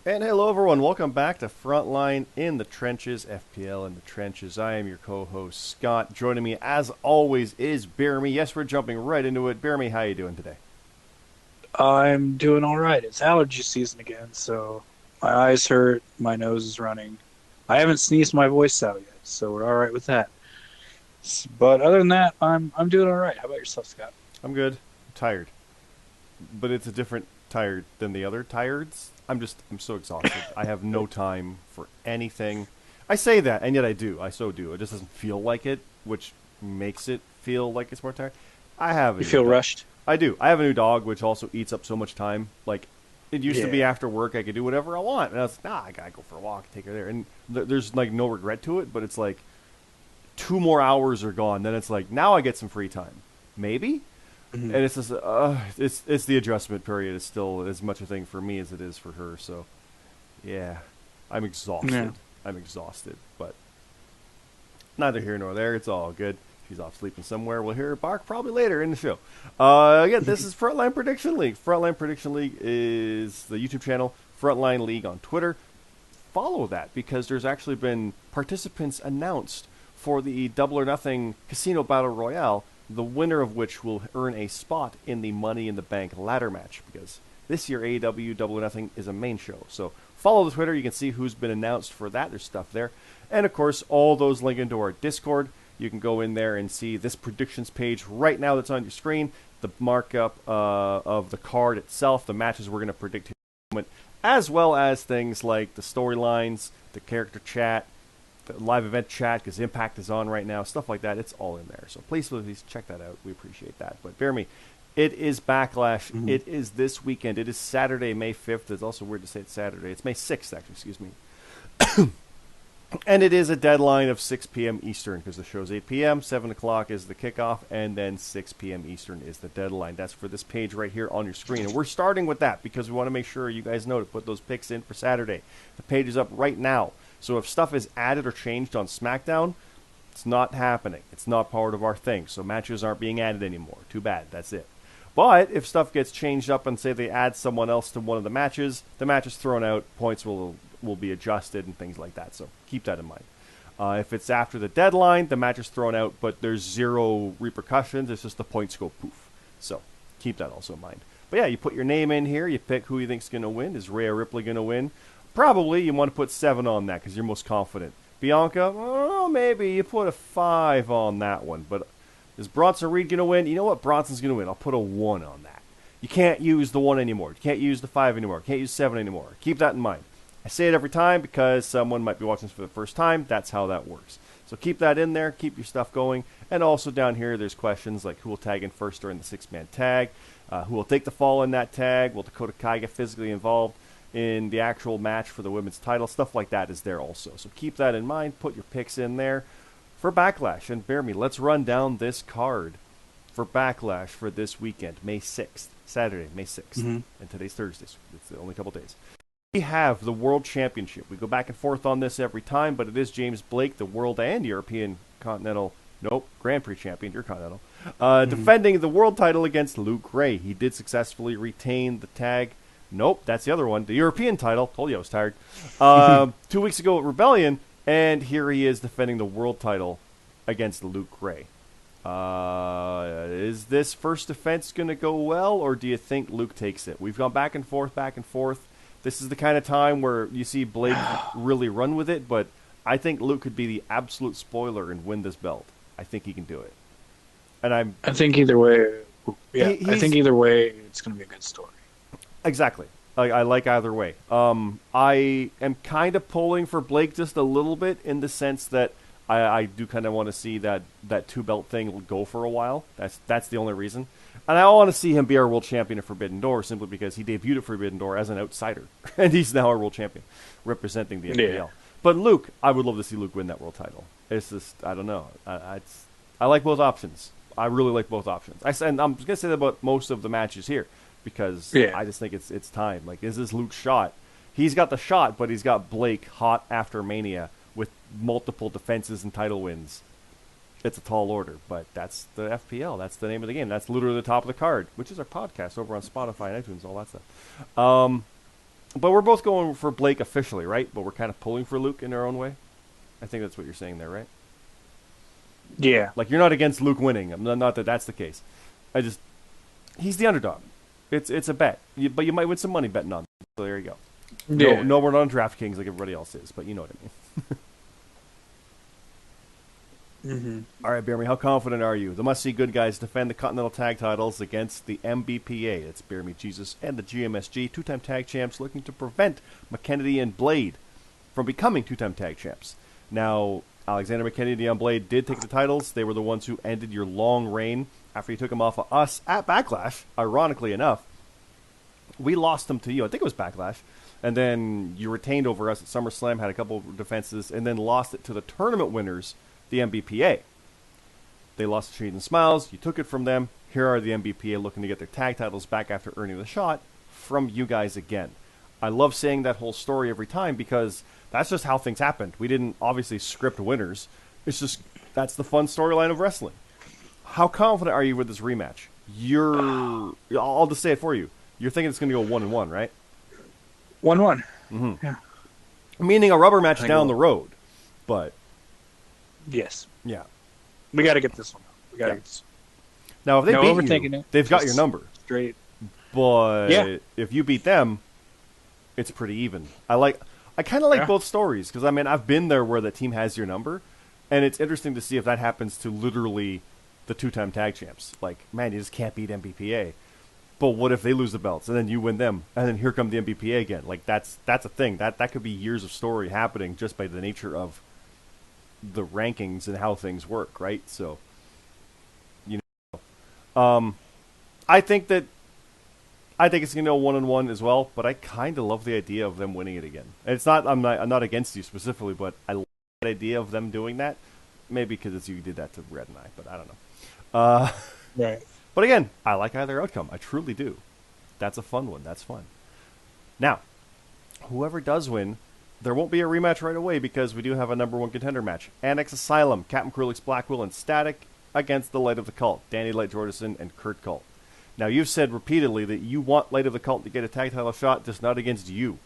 And hello, everyone. Welcome back to Frontline in the Trenches, FPL in the Trenches. I am your co-host Scott. Joining me, as always, is BeerMe. Yes, we're jumping right into it. BeerMe, how you doing today? I'm doing all right. It's allergy season again, so my eyes hurt, my nose is running. I haven't sneezed my voice out yet, so we're all right with that. But other than that, I'm doing all right. How about yourself, Scott? I'm good. I'm tired, but it's a different tired than the other tireds. I'm so exhausted. I have no time for anything. I say that, and yet I do. I so do. It just doesn't feel like it, which makes it feel like it's more tired. I have a You new feel dog. rushed? I do. I have a new dog, which also eats up so much time. Like, it used to be Yeah. after work, I could do whatever I want. And I was, I gotta go for a walk, take her there. And there's, like, no regret to it, but it's like 2 more hours are gone. Then it's like, now I get some free time. Maybe? Mhm. And it's just, it's the adjustment period is still as much a thing for me as it is for her. So, yeah, I'm Yeah. exhausted. I'm exhausted. But neither here nor there. It's all good. She's off sleeping somewhere. We'll hear her bark probably later in the show. Again, this is Frontline Prediction League. Frontline Prediction League is the YouTube channel, Frontline League on Twitter. Follow that because there's actually been participants announced for the Double or Nothing Casino Battle Royale, the winner of which will earn a spot in the Money in the Bank ladder match because this year AEW Double or Nothing is a main show. So follow the Twitter. You can see who's been announced for that. There's stuff there. And of course, all those link into our Discord. You can go in there and see this predictions page right now that's on your screen, the markup of the card itself, the matches we're going to predict here in a moment, as well as things like the storylines, the character chat, the live event chat, because Impact is on right now, stuff like that. It's all in there. So please check that out. We appreciate that. But bear me, it is Backlash. Mhm. It is this weekend. It is Saturday, May 5th. It's also weird to say it's Saturday. It's May 6th, actually, excuse me. And it is a deadline of 6 p.m. Eastern because the show's 8 p.m., 7 o'clock is the kickoff, and then 6 p.m. Eastern is the deadline. That's for this page right here on your screen. And we're starting with that because we want to make sure you guys know to put those picks in for Saturday. The page is up right now. So if stuff is added or changed on SmackDown, it's not happening. It's not part of our thing. So matches aren't being added anymore. Too bad. That's it. But if stuff gets changed up and say they add someone else to one of the match is thrown out, points will be adjusted and things like that. So keep that in mind. If it's after the deadline, the match is thrown out, but there's zero repercussions. It's just the points go poof. So keep that also in mind. But yeah, you put your name in here. You pick who you think's going to win. Is Rhea Ripley going to win? Probably you want to put 7 on that because you're most confident. Bianca, oh, maybe you put a 5 on that one. But is Bronson Reed going to win? You know what? Bronson's going to win. I'll put a 1 on that. You can't use the 1 anymore. You can't use the 5 anymore. You can't use 7 anymore. Keep that in mind. I say it every time because someone might be watching this for the first time. That's how that works. So keep that in there. Keep your stuff going. And also down here, there's questions like who will tag in first during the 6-man tag, who will take the fall in that tag, will Dakota Kai get physically involved in the actual match for the women's title, stuff like that is there also. So keep that in mind. Put your picks in there for Backlash. And bear me, let's run down this card for Backlash for this weekend, May 6th, Saturday, May 6th. Mhm. And today's Thursday, so it's the only couple days. We have the World Championship. We go back and forth on this every time, but it is James Blake, the World and European Continental, nope, Grand Prix champion, you're Continental, Mhm. defending the world title against Luke Gray. He did successfully retain the tag. Nope, that's the other one. The European title. Told you I was tired. 2 weeks ago at Rebellion, and here he is defending the world title against Luke Gray. Is this first defense going to go well, or do you think Luke takes it? We've gone back and forth, back and forth. This is the kind of time where you see Blake really run with it, but I think Luke could be the absolute spoiler and win this belt. I think he can do it. And I think either way, yeah, I think he's either way, it's going to be a good story. exactly. I like either way. I am kind of pulling for Blake just a little bit in the sense that I do kind of want to see that two belt thing go for a while. That's the only reason. And I want to see him be our world champion of Forbidden Door simply because he debuted at Forbidden Door as an outsider, and he's now our world champion, representing the Yeah. FPL. But Luke, I would love to see Luke win that world title. It's just I don't know. I like both options. I really like both options. And I'm going to say that about most of the matches here because Yeah. I just think it's time. Like, is this Luke's shot? He's got the shot, but he's got Blake hot after Mania with multiple defenses and title wins. It's a tall order, but that's the FPL. That's the name of the game. That's literally the top of the card, which is our podcast over on Spotify and iTunes, all that stuff. But we're both going for Blake officially, right? But we're kind of pulling for Luke in our own way. I think that's what you're saying there, right? Yeah. Like, you're not against Luke winning. Not that that's the case. He's the underdog. It's a bet. But you might win some money betting on him. So there you go. Yeah. No, we're not on DraftKings like everybody else is, but you know what I mean. Mm-hmm. All right, BeerMe, how confident are you? The must-see good guys defend the Continental Tag titles against the MBPA. It's BeerMe, Jesus, and the GMSG, two-time tag champs looking to prevent McKennedy and Blade from becoming two-time tag champs. Now, Alexander McKennedy and Blade did take the titles. They were the ones who ended your long reign after you took them off of us at Backlash, ironically enough. We lost them to you. I think it was Backlash. And then you retained over us at SummerSlam, had a couple of defenses, and then lost it to the tournament winners, the MBPA. They lost to Trees and Smiles. You took it from them. Here are the MBPA looking to get their tag titles back after earning the shot from you guys again. I love saying that whole story every time because that's just how things happened. We didn't obviously script winners. It's just that's the fun storyline of wrestling. How confident are you with this rematch? I'll just say it for you. You're thinking it's going to go 1-1, right? 1-1. Mm-hmm. Yeah. Meaning a rubber match down the road. But yes. Yeah. We got to get this one. We got to get this. Now, if they beat you, it. They've got your number. Straight. But if you beat them, it's pretty even. I kind of like both stories because, I mean, I've been there where the team has your number, and it's interesting to see if that happens to literally the two-time tag champs. Like, man, you just can't beat MBPA. But what if they lose the belts, and then you win them, and then here come the MBPA again? Like, that's a thing. That could be years of story happening just by the nature of the rankings and how things work, right? So, you know. I think it's going to go 1-1 as well, but I kind of love the idea of them winning it again. And it's not I'm not against you specifically, but I like the idea of them doing that. Maybe because it's you did that to Red and I, but I don't know. Right. But again, I like either outcome. I truly do. That's a fun one. That's fun. Now, whoever does win, there won't be a rematch right away because we do have a number one contender match. Annex Asylum, Captain Krulix Blackwell, and Static against the Light of the Cult, Danny Light Jordison and Kurt Cult. Now, you've said repeatedly that you want Light of the Cult to get a tag title shot, just not against you,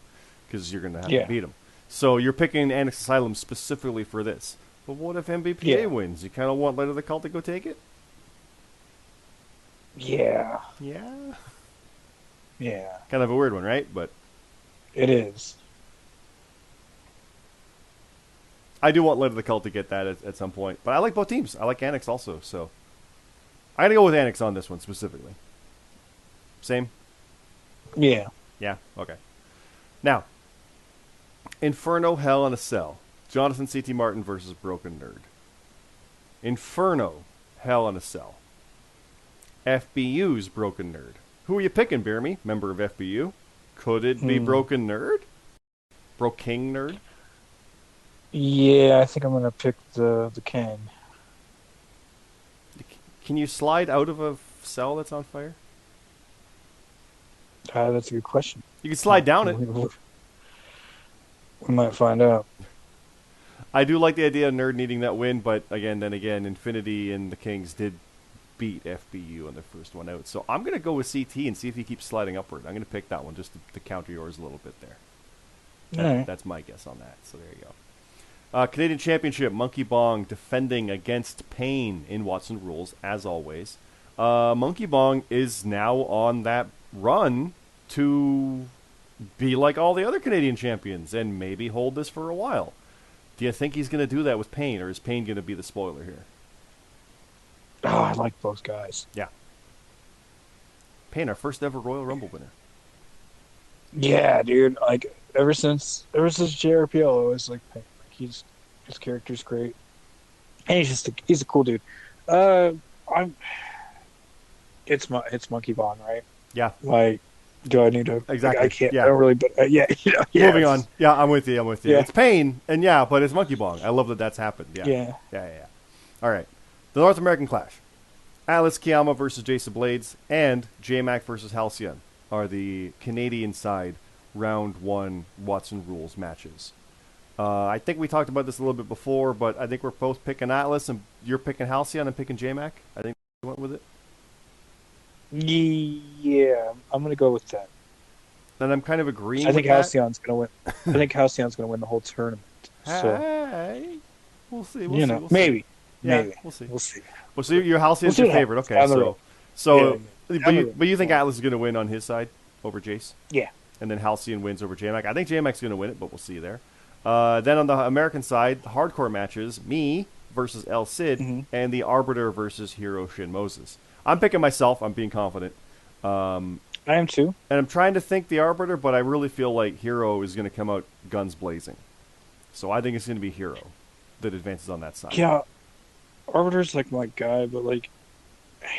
because you're going to have to beat them. So you're picking Annex Asylum specifically for this. But what if MBPA wins? You kind of want Light of the Cult to go take it? Yeah. Yeah? Yeah. Kind of a weird one, right? But it is. I do want Light of the Cult to get that at some point. But I like both teams. I like Annex also, so I'm going to go with Annex on this one specifically. Same? Yeah. Yeah? Okay. Now, Inferno, Hell in a Cell. Jonathan C.T. Martin versus Broken Nerd. Inferno, Hell in a Cell. FBU's Broken Nerd. Who are you picking, BeerMe? Member of FBU? Could it be Broken Nerd? Broking Nerd? Yeah, I think I'm going to pick the King. Can you slide out of a cell that's on fire? That's a good question. You can slide down it. We might find out. I do like the idea of Nerd needing that win, but again, Infinity and the Kings did beat FBU on their first one out. So I'm going to go with CT and see if he keeps sliding upward. I'm going to pick that one just to counter yours a little bit there. That's my guess on that. So there you go. Canadian Championship, Monkey Bong defending against Pain in Watson Rules, as always. Monkey Bong is now on that run to be like all the other Canadian champions and maybe hold this for a while. Do you think he's going to do that with Pain, or is Pain going to be the spoiler here? Oh, I like both guys. Yeah. Pain, our first ever Royal Rumble winner. Yeah, dude. Like ever since JRPL, I always like Pain. Like his character's great, and he's a cool dude. It's Monkey Bong, right? Yeah. Like, do I need to? Exactly. I can't. Yeah. I don't really. But Moving on. Yeah, I'm with you. Yeah. It's Pain, and but it's Monkey Bong. I love that that's happened. Yeah. All right. The North American Clash. Atlas Kiyama versus Jason Blades and J-Mac versus Halcyon are the Canadian side round 1 Watson Rules matches. I think we talked about this a little bit before, but I think we're both picking Atlas, and you're picking Halcyon and picking J-Mac. I think we went with it. Yeah, I'm going to go with that. And I'm kind of agreeing I with think that. Halcyon's going to win. I think Halcyon's going to win the whole tournament. So, Hey, we'll see. We'll you see. know, We'll see. maybe. Yeah, Maybe. we'll see. We'll see. Well, so your We'll Halcyon's see your what favorite. happens Okay, down the road. Yeah, so, yeah. but Down the you road. but you think Yeah. Atlas is going to win on his side over Jace, Yeah. and then Halcyon wins over JMac. I think JMac's going to win it, but we'll see there. Then on the American side, the hardcore matches: me versus El Cid, Mm-hmm. and the Arbiter versus Hero Shin Moses. I'm picking myself. I'm being confident. I am too. And I'm trying to think the Arbiter, but I really feel like Hero is going to come out guns blazing. So I think it's going to be Hero that advances on that side. Yeah. Arbiter's like my guy, but like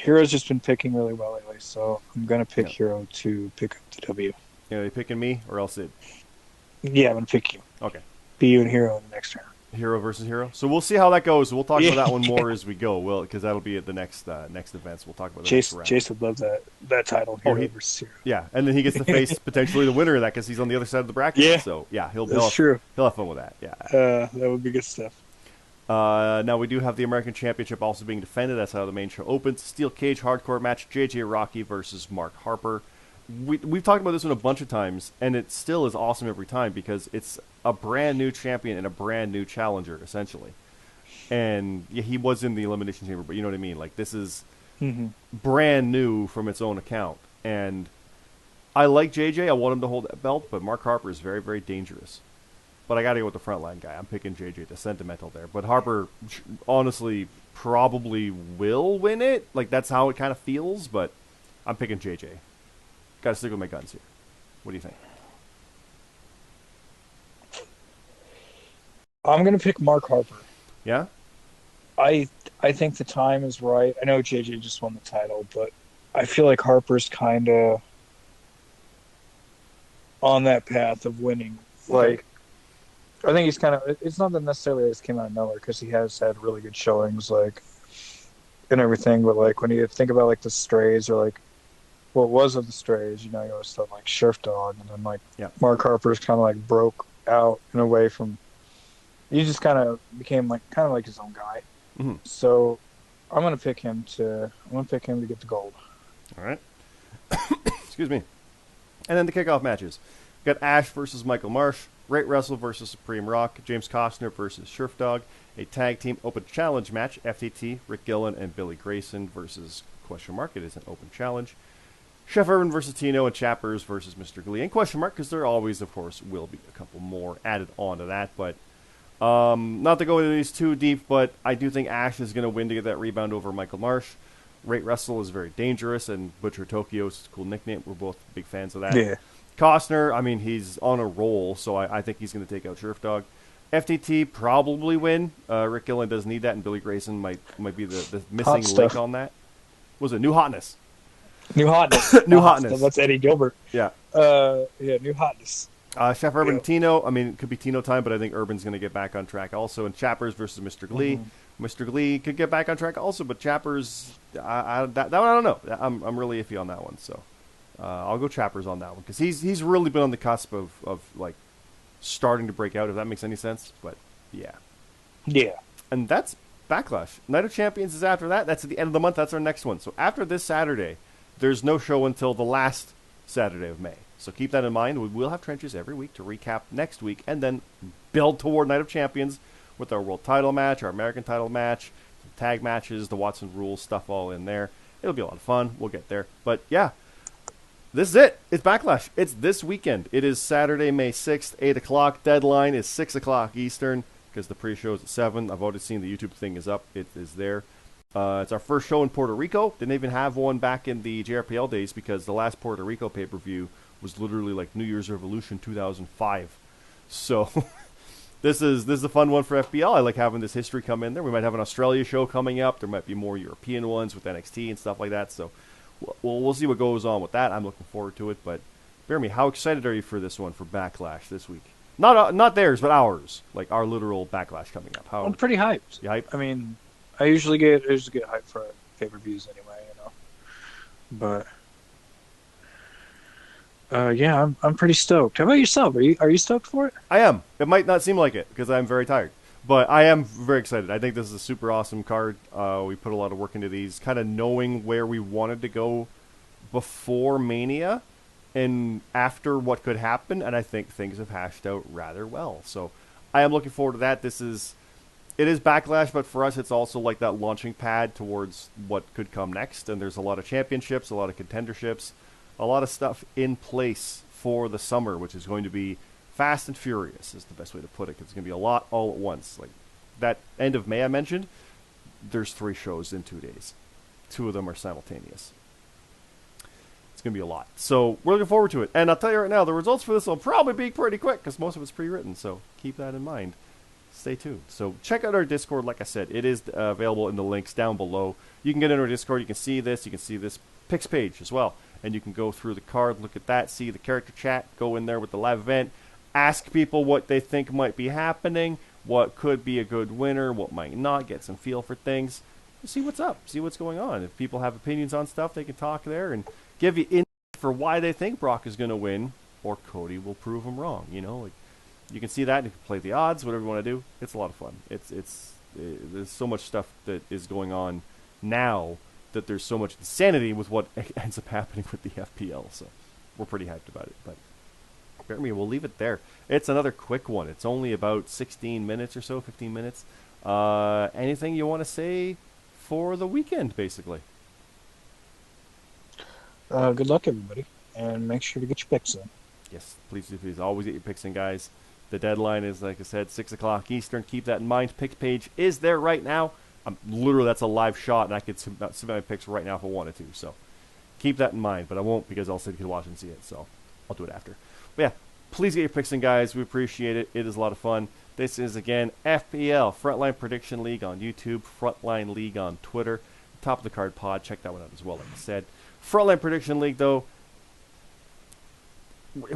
Hero's just been picking really well lately, so I'm gonna pick Hero to pick up the W. Are they picking me or El Cid? Yeah, I'm gonna pick you. Okay. Be you and Hero in the next round. Hero versus Hero. So we'll see how that goes. We'll talk about that one more as we go. Well, because that'll be at the next events. We'll talk about the next round. Chase would love that title. Hero versus Hero. Yeah, and then he gets to face potentially the winner of that because he's on the other side of the bracket. Yeah. So yeah, he'll That's have, true. He'll have fun with that. Yeah. That would be good stuff. Now we do have the American Championship also being defended. That's how the main show opens. Steel Cage hardcore match: JJ Rocky versus Mark Harper. We've talked about this one a bunch of times, and it still is awesome every time because it's a brand new champion and a brand new challenger, essentially. And yeah, he was in the Elimination Chamber, but you know what I mean? Like, this is brand new from its own account. And I like JJ. I want him to hold that belt, but Mark Harper is very, very dangerous. But I got to go with the frontline guy. I'm picking JJ, the sentimental there. But Harper, honestly, probably will win it. Like, that's how it kind of feels, but I'm picking JJ. Got to stick with my guns here. What do you think? I'm gonna pick Mark Harper. Yeah? I think the time is right. I know JJ just won the title, but I feel like Harper's kind of on that path of winning. Like, I think he's kind of. It's not that necessarily this came out of nowhere because he has had really good showings, like, and everything. But like when you think about like the Strays or like what was of the Strays, you know, you always thought like Sheriff Dog, and then like Mark Harper's kind of like broke out in a way from. He just kind of became like his own guy. Mm-hmm. So I'm gonna pick him to get the gold. All right. Excuse me. And then the kickoff matches. We've got Ash versus Michael Marsh, Rate Wrestle versus Supreme Rock, James Costner versus Sheriff Dog, a tag team open challenge match, FTT, Rick Gillen and Billy Grayson versus question mark. It is an open challenge. Chef Urban versus Tino and Chappers versus Mr. Glee. And question mark, because there always, of course, will be a couple more added on to that. But not to go into these too deep, but I do think Ash is going to win to get that rebound over Michael Marsh. Rate Wrestle is very dangerous, and Butcher Tokyo is a cool nickname. We're both big fans of that. Yeah. Costner, I mean, he's on a roll, so I think he's going to take out Sheriff Dog. FTT probably win. Rick Gillen does need that, and Billy Grayson might be the missing link on that. What was it? New Hotness. New Hotness. New Hotness. That's Eddie Gilbert. Yeah. New Hotness. Chef Urban and Tino, I mean, it could be Tino time, but I think Urban's going to get back on track also. And Chappers versus Mr. Glee. Mm-hmm. Mr. Glee could get back on track also, but Chappers, that one I don't know. I'm really iffy on that one, so I'll go Chappers on that one because he's really been on the cusp of like starting to break out, if that makes any sense. But yeah. Yeah. And that's Backlash. Night of Champions is after that. That's at the end of the month. That's our next one. So after this Saturday, there's no show until the last Saturday of May. So keep that in mind. We will have trenches every week to recap next week and then build toward Night of Champions with our world title match, our American title match, tag matches, the Watson rules stuff all in there. It'll be a lot of fun. We'll get there. But yeah, this is it. It's Backlash. It's this weekend. It is Saturday, May 6th, 8 o'clock. Deadline is 6 o'clock Eastern because the pre-show is at 7. I've already seen the YouTube thing is up. It is there. It's our first show in Puerto Rico. Didn't even have one back in the JRPL days because the last Puerto Rico pay-per-view was literally like New Year's Revolution 2005. So this is a fun one for FPL. I like having this history come in there. We might have an Australia show coming up. There might be more European ones with NXT and stuff like that. So we'll see what goes on with that. I'm looking forward to it. But BeerMe, how excited are you for this one for Backlash this week? Not theirs, but ours. Like our literal Backlash coming up. I'm pretty hyped. You hyped? I mean, I usually get hyped for pay-per-views anyway, you know. But yeah, I'm pretty stoked. How about yourself? Are you stoked for it? I am. It might not seem like it because I'm very tired, but I am very excited. I think this is a super awesome card. We put a lot of work into these, kind of knowing where we wanted to go before Mania, and after what could happen, and I think things have hashed out rather well. So I am looking forward to that. It is Backlash, but for us, it's also like that launching pad towards what could come next. And there's a lot of championships, a lot of contenderships, a lot of stuff in place for the summer, which is going to be fast and furious, is the best way to put it. 'Cause it's going to be a lot all at once. Like that end of May I mentioned, there's 3 shows in 2 days. 2 of them are simultaneous. It's going to be a lot. So we're looking forward to it. And I'll tell you right now, the results for this will probably be pretty quick because most of it's pre-written. So keep that in mind. Stay tuned. So check out our Discord. Like I said, it is available in the links down below. You can get into our Discord. You can see this. You can see this picks page as well. And you can go through the card, look at that, see the character chat, go in there with the live event, ask people what they think might be happening, what could be a good winner, what might not, get some feel for things. See what's up. See what's going on. If people have opinions on stuff, they can talk there and give you insight for why they think Brock is going to win, or Cody will prove them wrong. You know, like, you can see that. You can play the odds, whatever you want to do. It's a lot of fun. There's so much stuff that is going on now that there's so much insanity with what ends up happening with the FPL. So we're pretty hyped about it. But BeerMe, we'll leave it there. It's another quick one. It's only about 16 minutes or so, 15 minutes. Anything you want to say for the weekend, basically? Good luck, everybody, and make sure to get your picks in. Yes, please do. Please always get your picks in, guys. The deadline is, like I said, 6 o'clock Eastern. Keep that in mind. Picks page is there right now. Literally, that's a live shot, and I could submit my picks right now if I wanted to. So keep that in mind, but I won't because I'll sit and watch and see it. So I'll do it after. But yeah, please get your picks in, guys. We appreciate it. It is a lot of fun. This is, again, FPL, Frontline Prediction League on YouTube, Frontline League on Twitter, Top of the Card Pod. Check that one out as well, like I said. Frontline Prediction League, though,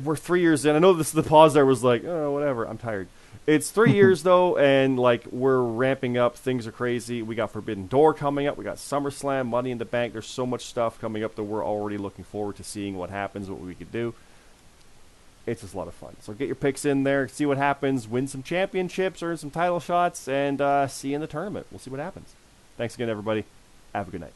we're 3 years in. I know this the pause there was like, oh, whatever, I'm tired. It's 3 years, though, and, like, we're ramping up. Things are crazy. We got Forbidden Door coming up. We got SummerSlam, Money in the Bank. There's so much stuff coming up that we're already looking forward to seeing what happens, what we could do. It's just a lot of fun. So get your picks in there, see what happens, win some championships, earn some title shots, and see you in the tournament. We'll see what happens. Thanks again, everybody. Have a good night.